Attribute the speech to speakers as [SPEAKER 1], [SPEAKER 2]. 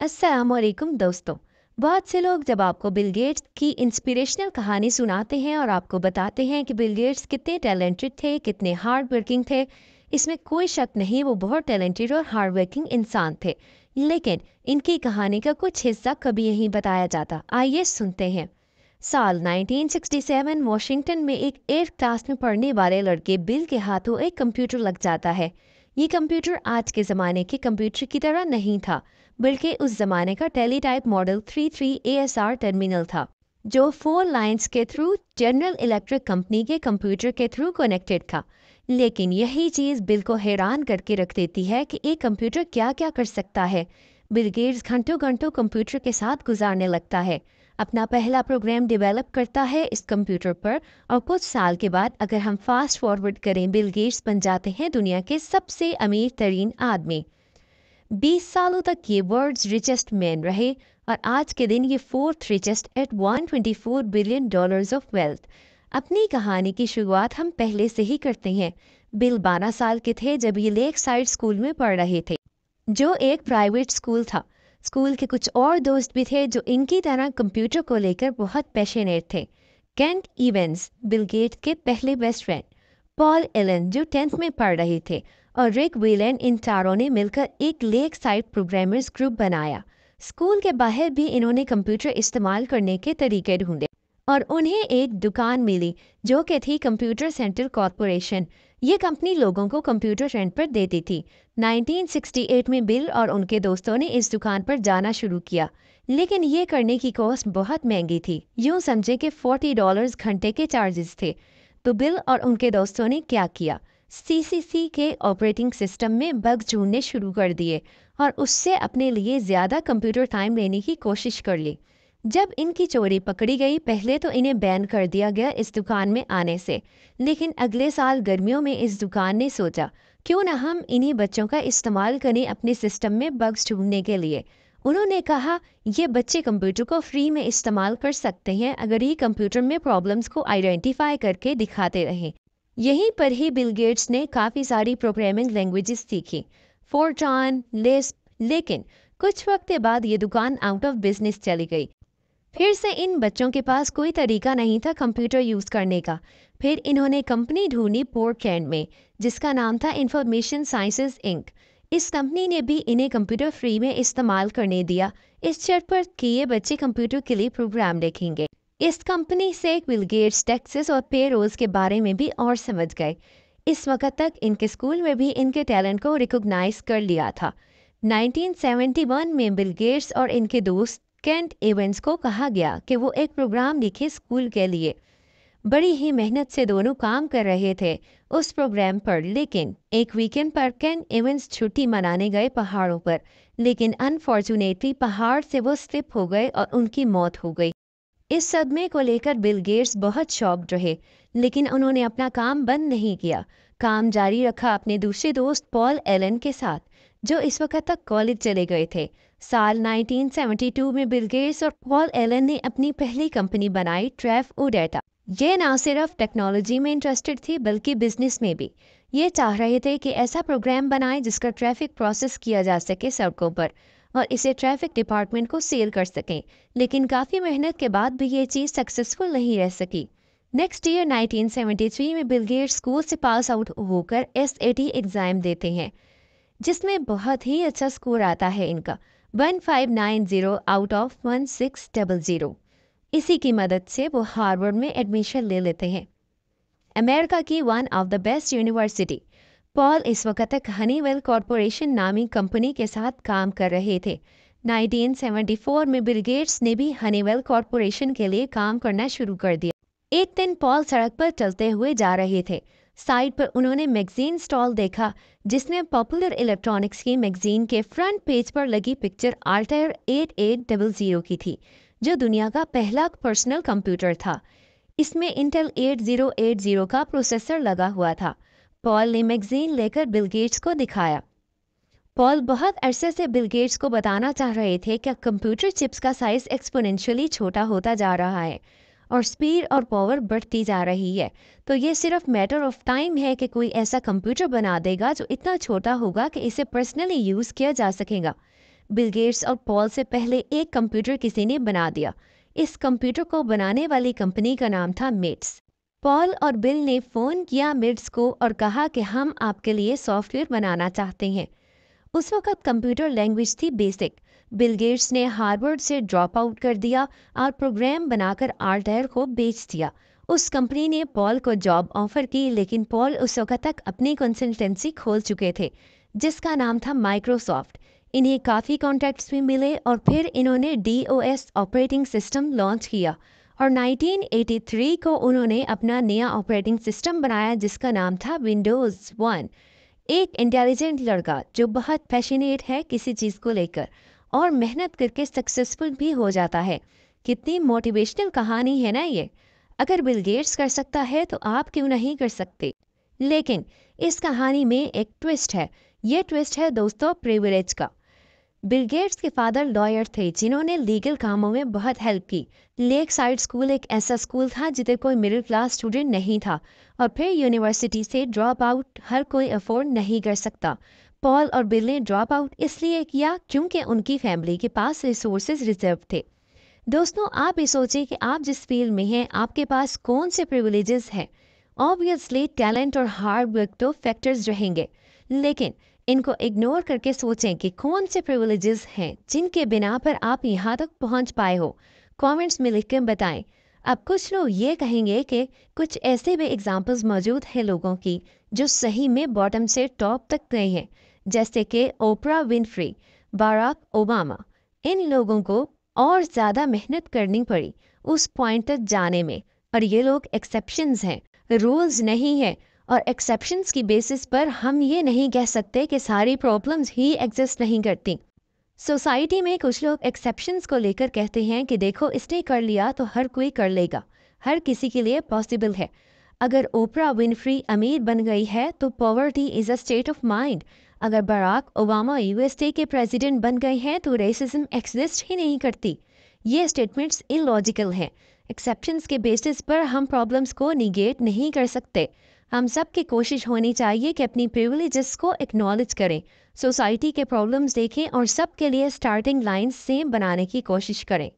[SPEAKER 1] अस्सलामुअलैकुम दोस्तों। बहुत से लोग जब आपको बिल गेट्स की इंस्पिरेशनल कहानी सुनाते हैं और आपको बताते हैं कि बिल गेट्स कितने टैलेंटेड थे, कितने हार्ड वर्किंग थे, इसमें कोई शक नहीं, वो बहुत टैलेंटेड और हार्ड वर्किंग इंसान थे। लेकिन इनकी कहानी का कुछ हिस्सा कभी नहीं बताया जाता। आइए सुनते हैं। साल 1967 वॉशिंगटन में एक 8th क्लास में पढ़ने वाले लड़के बिल के हाथों एक कंप्यूटर लग जाता है। ये कंप्यूटर आज के ज़माने के कंप्यूटर की तरह नहीं था, बल्कि उस ज़माने का टेलीटाइप मॉडल 33 ASR टर्मिनल था, जो 4 लाइन्स के थ्रू जनरल इलेक्ट्रिक कंपनी के कंप्यूटर के थ्रू कनेक्टेड था। लेकिन यही चीज़ बिल को हैरान करके रख देती है कि एक कंप्यूटर क्या क्या कर सकता है। बिल गेट्स घंटों घंटों कंप्यूटर के साथ गुजारने लगता है, अपना पहला प्रोग्राम डेवलप करता है इस कंप्यूटर पर, और कुछ साल के बाद अगर हम फास्ट फॉरवर्ड करें, बिल गेट्स बन जाते हैं दुनिया के सबसे अमीर तरीन आदमी। 20 सालों तक ये वर्ल्ड्स रिचेस्ट मैन रहे और आज के दिन ये fourth richest at 124 billion dollars of wealth. अपनी कहानी की शुरुआत हम पहले से ही करते हैं। बिल 12 साल के थे जब ये लेक साइड स्कूल में पढ़ रहे थे, जो एक प्राइवेट स्कूल था। स्कूल के कुछ और दोस्त भी थे जो इनकी तरह कंप्यूटर को लेकर बहुत पैशनेट थे। केंट इवेंस, बिल गेट के पहले बेस्ट फ्रेंड, पॉल एलन जो 10th में पढ़ रहे थे, और रिक व्हीलन, इन चारों ने मिलकर एक लेक साइड प्रोग्रामर्स ग्रुप बनाया। स्कूल के बाहर भी इन्होंने कंप्यूटर इस्तेमाल करने के तरीके ढूंढे और उन्हें एक दुकान मिली जो कि थी कंप्यूटर सेंटर कॉरपोरेशन। ये कंपनी लोगों को कंप्यूटर रेंट पर देती थी। 1968 में बिल और उनके दोस्तों ने इस दुकान पर जाना शुरू किया, लेकिन ये करने की कॉस्ट बहुत महंगी थी। यूँ समझे कि $40 घंटे के चार्जेस थे। तो बिल और उनके दोस्तों ने क्या किया, सीसीसी के ऑपरेटिंग सिस्टम में बग ढूंढने शुरू कर दिए और उससे अपने लिए ज़्यादा कंप्यूटर टाइम लेने की कोशिश कर ली। जब इनकी चोरी पकड़ी गई, पहले तो इन्हें बैन कर दिया गया इस दुकान में आने से, लेकिन अगले साल गर्मियों में इस दुकान ने सोचा क्यों ना हम इन्हीं बच्चों का इस्तेमाल करें अपने सिस्टम में बग्स ढूंढने के लिए। उन्होंने कहा ये बच्चे कंप्यूटर को फ्री में इस्तेमाल कर सकते हैं अगर ये कंप्यूटर में प्रॉब्लम्स को आइडेंटिफाई करके दिखाते रहें। यहीं पर ही बिल गेट्स ने काफ़ी सारी प्रोग्रामिंग लैंग्वेजेस सीखी, फोर्ट्रान, लिस्प। लेकिन कुछ वक्त के बाद ये दुकान आउट ऑफ बिजनेस चली गई। फिर से इन बच्चों के पास कोई तरीका नहीं था कंप्यूटर यूज़ करने का। फिर इन्होंने कंपनी ढूंढी पोर्टलैंड में, जिसका नाम था इंफॉर्मेशन साइंसेज इंक। इस कंपनी ने भी इन्हें कंप्यूटर फ्री में इस्तेमाल करने दिया, इस शर्त पर कि ये बच्चे कंप्यूटर के लिए प्रोग्राम लिखेंगे। इस कंपनी से बिल गेट्स टैक्सेस और पे रोल्स के बारे में भी और समझ गए। इस वक्त तक इनके स्कूल में भी इनके टैलेंट को रिकॉग्नाइज कर लिया था। 1971 में बिल गेट्स और इनके दोस्त केंट इवेंस को कहा गया कि वो एक प्रोग्राम लिखे स्कूल के लिए। बड़ी ही मेहनत से दोनों काम कर रहे थे उस प्रोग्राम पर, लेकिन एक वीकेंड पर केंट इवेंस छुट्टी मनाने गए पहाड़ों पर, लेकिन अनफॉर्चुनेटली पहाड़ से वो स्लिप हो गए और उनकी मौत हो गई। इस सदमे को लेकर बिल गेट्स बहुत शॉक्ड रहे, लेकिन उन्होंने अपना काम बंद नहीं किया। काम जारी रखा अपने दूसरे दोस्त पॉल एलन के साथ, जो इस वक्त तक कॉलेज चले गए थे। साल 1972 में बिल गेट्स और पॉल एलन ने अपनी पहली कंपनी बनाई, ट्रैफ ओ डेटा। ये ना सिर्फ टेक्नोलॉजी में इंटरेस्टेड थी बल्कि बिजनेस में भी। ये चाह रहे थे कि ऐसा प्रोग्राम बनाए जिसका ट्रैफिक प्रोसेस किया जा सके सड़कों पर और इसे ट्रैफिक डिपार्टमेंट को सेल कर सकें। लेकिन काफ़ी मेहनत के बाद भी ये चीज़ सक्सेसफुल नहीं रह सकी। नेक्स्ट ईयर 1973 में बिल गेट्स स्कूल से पास आउट होकर SAT एग्ज़ाम देते हैं, जिसमें बहुत ही अच्छा स्कोर आता है इनका, 1590 आउट ऑफ 1600। इसी की मदद से वो हार्वर्ड में एडमिशन ले लेते हैं, अमेरिका की one of the best university. Paul इस वक्त तक हनीवेल कॉरपोरेशन नामी कंपनी के साथ काम कर रहे थे। 1974 में बिल गेट्स ने भी हनीवेल कॉरपोरेशन के लिए काम करना शुरू कर दिया। एक दिन पॉल सड़क पर चलते हुए जा रहे थे। साइड पर उन्होंने मैगजीन स्टॉल देखा, जिसमें पॉपुलर इलेक्ट्रॉनिक्स की मैगजीन के फ्रंट पेज पर लगी पिक्चर आल्टायर 8800 की थी, जो दुनिया का पहला पर्सनल कंप्यूटर था। इसमें इंटेल 8080 का प्रोसेसर लगा हुआ था। पॉल ने मैगजीन लेकर बिल गेट्स को दिखाया। पॉल बहुत अरसे से बिल गेट्स को बताना चाह रहे थे कि कंप्यूटर चिप्स का साइज एक्सपोनेंशियली छोटा होता जा रहा है और स्पीड और पावर बढ़ती जा रही है, तो ये सिर्फ मैटर ऑफ टाइम है कि कोई ऐसा कंप्यूटर बना देगा जो इतना छोटा होगा कि इसे पर्सनली यूज़ किया जा सकेगा। बिल गेट्स और पॉल से पहले एक कंप्यूटर किसी ने बना दिया। इस कंप्यूटर को बनाने वाली कंपनी का नाम था मिट्स। पॉल और बिल ने फ़ोन किया मिट्स को और कहा कि हम आपके लिए सॉफ्टवेयर बनाना चाहते हैं। उस वक्त कंप्यूटर लैंग्वेज थी बेसिक। बिल गेट्स ने हार्वर्ड से ड्रॉप आउट कर दिया और प्रोग्राम बनाकर आल्टायर को बेच दिया। उस कंपनी ने पॉल को जॉब ऑफर की, लेकिन पॉल उस वक्त तक अपनी कंसल्टेंसी खोल चुके थे जिसका नाम था माइक्रोसॉफ्ट। इन्हें काफ़ी कॉन्ट्रैक्ट्स भी मिले और फिर इन्होंने DOS ऑपरेटिंग सिस्टम लॉन्च किया और 1983 को उन्होंने अपना नया ऑपरेटिंग सिस्टम बनाया जिसका नाम था विंडोज़ 1। एक इंटेलिजेंट लड़का जो बहुत पैशनेट है किसी चीज़ को लेकर और मेहनत करके सक्सेसफुल भी हो जाता है। कितनी मोटिवेशनल कहानी है ना ये। अगर बिल गेट्स कर सकता है तो आप क्यों नहीं कर सकते। लेकिन इस कहानी में एक ट्विस्ट है। ये ट्विस्ट है दोस्तों प्रिविलेज का। बिल गेट्स के फादर लॉयर थे जिन्होंने लीगल कामों में बहुत हेल्प की। लेक साइड स्कूल एक ऐसा स्कूल था जिधर कोई मिडिल क्लास स्टूडेंट नहीं था और फिर यूनिवर्सिटी से ड्रॉप आउट हर कोई अफोर्ड नहीं कर सकता। पॉल और बिल ने ड्रॉप आउट इसलिए किया क्योंकि उनकी फैमिली के पास रिसोर्सेज रिजर्व थे। दोस्तों आप ये सोचें कि आप जिस फील्ड में हैं आपके पास कौन से प्रिविलेजेस हैं। ऑब्वियसली टैलेंट और हार्ड वर्क तो फैक्टर्स रहेंगे, लेकिन इनको इग्नोर करके सोचें कि कौन से प्रिविलेजेस हैं जिनके बिना पर आप यहाँ तक पहुँच पाए हो। कमेंट्स में लिख कर बताएं। अब कुछ लोग ये कहेंगे कि कुछ ऐसे भी एग्जाम्पल्स मौजूद हैं लोगों की जो सही में बॉटम से टॉप तक गए हैं, जैसे कि ओपरा विनफ्री, बाराक ओबामा। इन लोगों को और ज़्यादा मेहनत करनी पड़ी उस पॉइंट तक जाने में, और ये लोग एक्सेप्शंस हैं, रूल्स नहीं है। और एक्सेप्शंस की बेसिस पर हम ये नहीं कह सकते कि सारी प्रॉब्लम्स ही एग्जिस्ट नहीं करती। सोसाइटी में कुछ लोग एक्सेप्शंस को लेकर कहते हैं कि देखो इसने कर लिया तो हर कोई कर लेगा, हर किसी के लिए पॉसिबल है। अगर ओपरा विनफ्री अमीर बन गई है तो poverty is a state of mind. अगर बराक ओबामा USA के प्रेसिडेंट बन गए हैं तो रेसिज्म एग्जिस्ट ही नहीं करती। ये स्टेटमेंट्स इलॉजिकल हैं। एक्सेप्शंस के बेसिस पर हम प्रॉब्लम्स को निगेट नहीं कर सकते। हम सब की कोशिश होनी चाहिए कि अपनी प्रिविलेजेस को एक्नॉलेज करें, सोसाइटी के प्रॉब्लम्स देखें और सबके लिए स्टार्टिंग लाइन सेम बनाने की कोशिश करें।